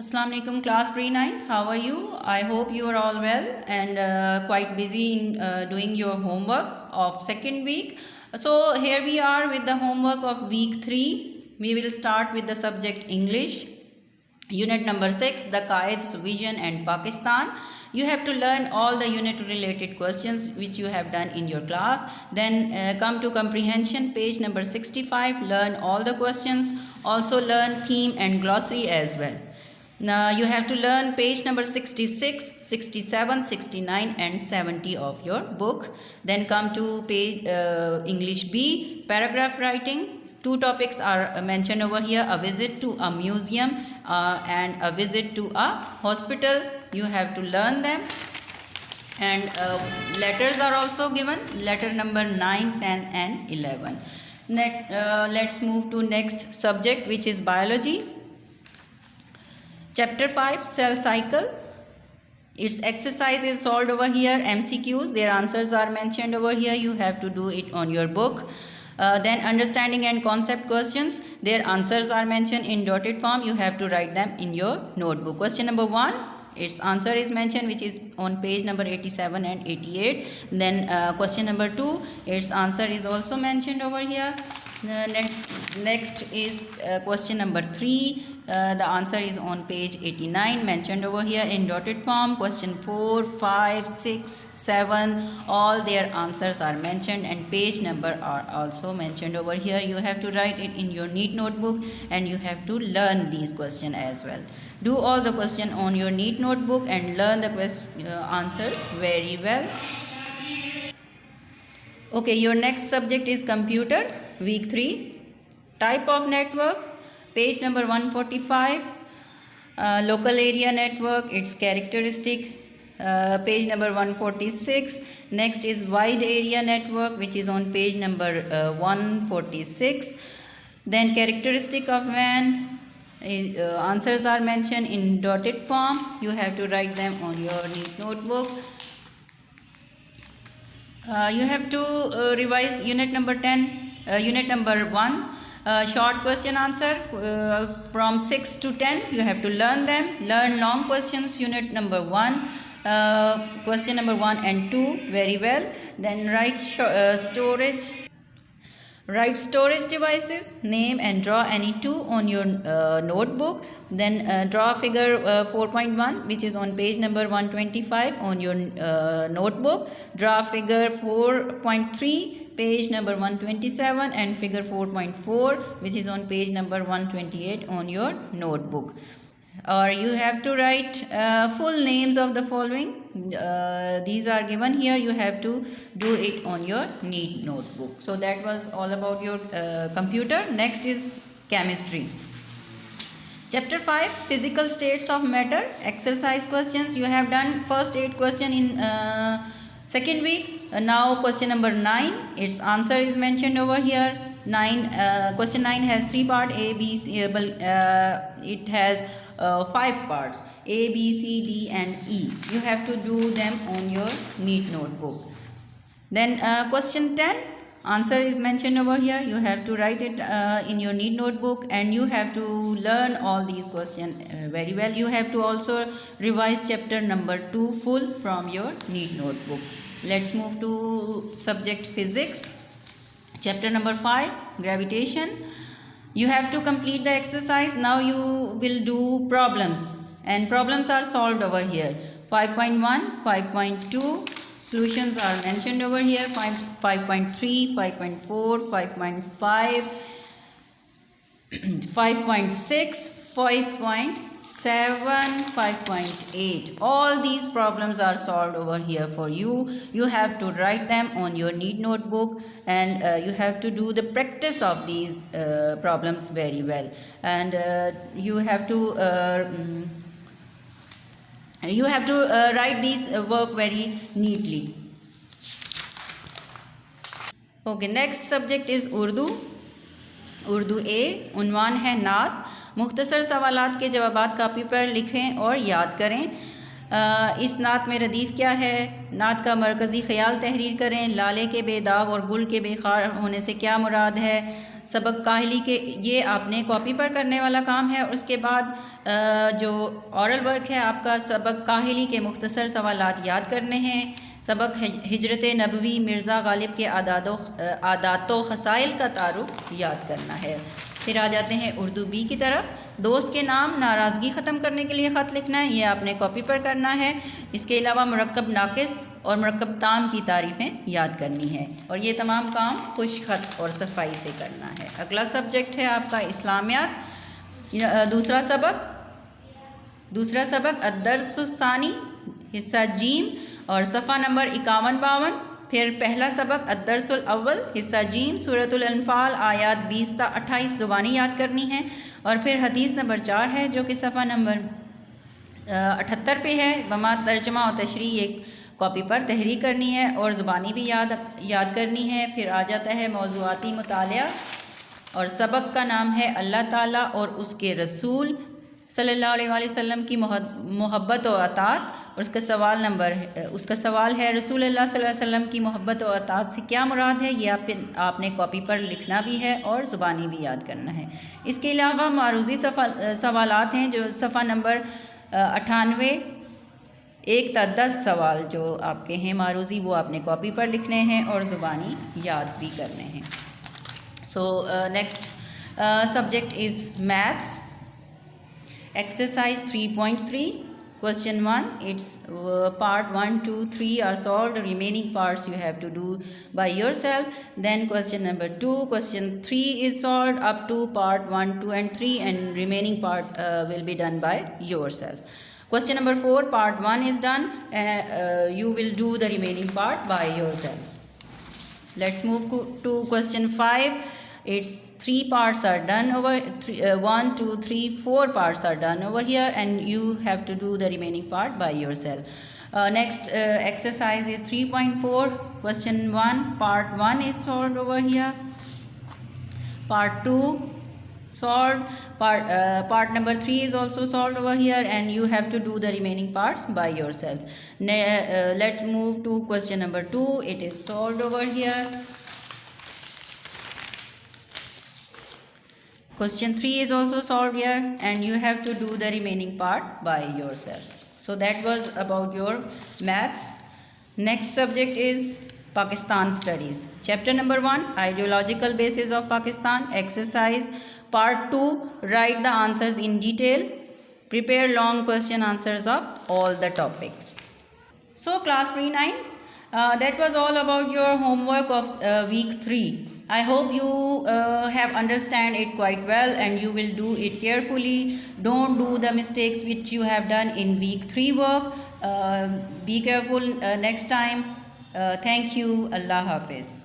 Assalamu alaikum class pre-9th. How are you? I hope you are all well and quite busy in doing your homework of second week. So here we are with the homework of week 3. We will start with the subject English. Unit number 6, the Qaids, Vision and Pakistan. You have to learn all the unit related questions which you have done in your class. Then come to comprehension, page number 65. Learn all the questions. Also learn theme and glossary as well. Now you have to learn page number 66, 67, 69 and 70 of your book. Then come to page English B, paragraph writing. Two topics are mentioned over here, a visit to a museum and a visit to a hospital. You have to learn them. And letters are also given, letter number 9, 10 and 11. Let's move to next subject, which is biology. Chapter 5, cell cycle. Its exercise is solved over here, MCQs. Their answers are mentioned over here. You have to do it on your book. Then understanding and concept questions. Their answers are mentioned in dotted form. You have to write them in your notebook. Question number 1. Its answer is mentioned, which is on page number 87 and 88. Then question number 2. Its answer is also mentioned over here. Next is question number 3. The answer is on page 89, mentioned over here in dotted form. Question 4, 5, 6, 7, all their answers are mentioned and page number are also mentioned over here. You have to write it in your neat notebook and you have to learn these questions as well. Do all the question on your neat notebook and learn the answer very well. Okay, your next subject is computer, week 3. Type of network, page number 145. Local area network, its characteristic, page number 146. Next is wide area network, which is on page number 146. Then characteristic of WAN, answers are mentioned in dotted form. You have to write them on your neat notebook. You have to revise unit number 10, unit number 1. Short question answer from 6 to 10. You have to learn them. Learn long questions, unit number 1. Question number 1 and 2 very well. Then write storage. Write storage devices, name and draw any two on your notebook. Then draw figure 4.1, which is on page number 125 on your notebook. Draw figure 4.3, page number 127 and figure 4.4, which is on page number 128 on your notebook. Or you have to write full names of the following. These are given here. You have to do it on your neat notebook. So that was all about your computer. Next is chemistry. Chapter 5, physical states of matter. Exercise questions. You have done first 8 questions in second week. Now question number 9. Its answer is mentioned over here. Question 9 has 3 parts, A, B, C. It has 5 parts, A, B, C, D and E. You have to do them on your neat notebook. Then question 10, answer is mentioned over here. You have to write it in your neat notebook and you have to learn all these questions very well. You have to also revise chapter number 2 full from your neat notebook. Let's move to subject physics. Chapter number 5, gravitation. You have to complete the exercise. Now you will do problems and problems are solved over here. 5.1, 5.2, solutions are mentioned over here. 5.3, 5.4, 5.5, 5.6, 5.7, 5.8. All these problems are solved over here for you. You have to write them on your neat notebook and you have to do the practice of these problems very well. And you have to write these work very neatly. Okay, next subject is Urdu. Urdu ए, उन्वान है नात. मुख्तसर सवालात के जवाबात copy पर लिखें और याद करें. इस नात में रदीफ़ क्या है, नात का मरकज़ी ख़याल तहरीर करें. लाले के बेदाग और गुल के बेखार होने से क्या मुराद है. सबक काहली के, ये आपने कॉपी पर करने वाला काम है। उसके बाद जो औरल वर्क है आपका, सबक काहली के मुख्तसर सवालात याद करने हैं। सबक हिजरत नबवी मिर्ज़ा गालिब के आदातो खसाइल का तारुफ याद करना है। फिर आ जाते हैं उर्दू बी की तरफ। दोस्त के नाम नाराज़गी ख़त्म करने के लिए ख़त लिखना है, ये आपने कॉपी पर करना है। इसके अलावा मुरक्कब नाकिस और मुरक्कब ताम की तारीफ़ें याद करनी है, और ये तमाम काम खुश ख़त और सफाई से करना है। अगला सब्जेक्ट है आपका इस्लामियात। दूसरा सबक अद्दर्सुस्सानी हिस्सा जीम और सफ़ा नंबर 51-52। फिर पहला सबक अद्दर्सुल अव्वल हिस्सा जीम सूरतुल अनफाल आयात 20 ता 28 ज़ुबानी याद करनी है। और फिर हदीस नंबर 4 है जो कि सफ़ा नंबर 78 पे है। वमा तर्जमा और तशरीह एक कॉपी पर तहरीर करनी है और ज़ुबानी भी याद करनी है। फिर आ जाता है मौज़ूआती मुतालिया, और सबक का नाम है अल्लाह ताला और उसके रसूल सल्लल्लाहु अलैहि वसल्लम की मोहब्बत और अतात। और उसका सवाल है रसूल अल्लाह सल्लल्लाहु अलैहि वसल्लम की मोहब्बत और अतात से क्या मुराद है। ये आपने कॉपी पर लिखना भी है और ज़ुबानी भी याद करना है। इसके अलावा मारूज़ी सवालात हैं जो सफ़ा नंबर 98 1 ता 10 सवाल जो आपके हैं मारूज़ी, वो आपने कॉपी पर लिखने हैं और ज़ुबानी याद भी करने हैं। So next subject is maths. Exercise 3.3 question 1, it's part 1, 2, 3 are solved. Remaining parts you have to do by yourself. Then question number 2, question 3 is solved up to part 1, 2 and 3, and remaining part will be done by yourself. Question number 4, part 1 is done. You will do the remaining part by yourself. Let's move to question 5. Its 3 parts are done over 1, 2, 3, 4 parts are done over here, and you have to do the remaining part by yourself. Next exercise is 3.4 question 1, part 1 is solved over here. Part 2 solved. Part number 3 is also solved over here, and you have to do the remaining parts by yourself. Let's move to question number 2. It is solved over here. Question 3 is also solved here, and you have to do the remaining part by yourself. So that was about your maths. Next subject is Pakistan studies. Chapter number 1, ideological basis of Pakistan. Exercise part 2, write the answers in detail. Prepare long question answers of all the topics. So class pre-9, that was all about your homework of week 3. I hope you have understand it quite well, and you will do it carefully. Don't do the mistakes which you have done in week 3 work. Be careful next time. Thank you. Allah Hafiz.